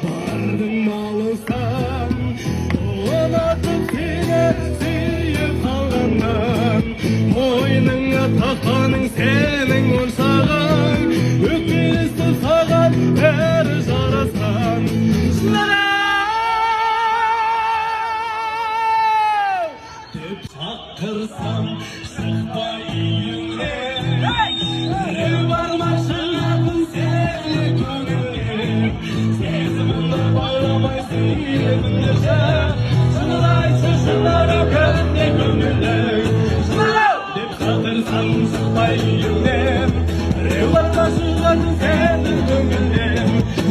Bardım alısam, unutup seni suyup kalgandan. Boynuna takanın senin ursağın, öpüsü sagan her jarasan. Dep çakırsam, çıkma yüzüne. Ev varmaşın yakın seni gönüllü. Seziminde bağlamay seni yaşa. Şunlar şunlar öpende gönüllü. Dep çakırsam, çıkma yüzüne. Ev varmaşın yakın seni gönüllü.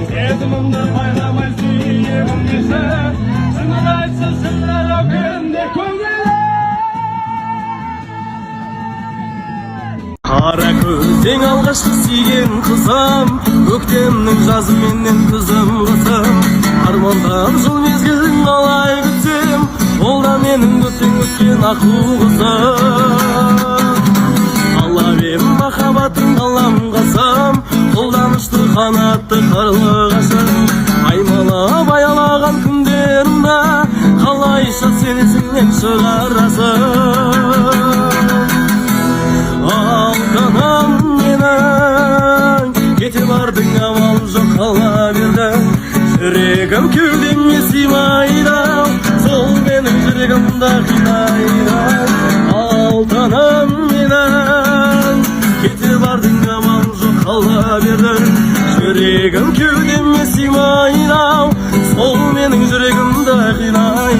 Seziminde bağlamay seni yaşa. Şunlar şunlar öpende gönüllü. Kara көзден алғашқы сүйген қызым, көктемнің жазы менен күзім қызым. Армандап жыл мезгілін қалай күтсем, ол да менің көптен өткен аққу қызым. Аллабем махаббатын қаламға сам, қолданышты қанатты қарлығашым. Аймалап аялаған күндерімді, қалайша сен есіңнен шығарасың. Алданам менің, кете бардың амал жоқ қала берді. Жүрегім кеудеме сыймайды, сол менің жүрегімді қинайды. Алданам менің, кете бардың амал жоқ қала берді. Жүрегім кеудеме сыймайды, сол менің жүрегімді қинайды.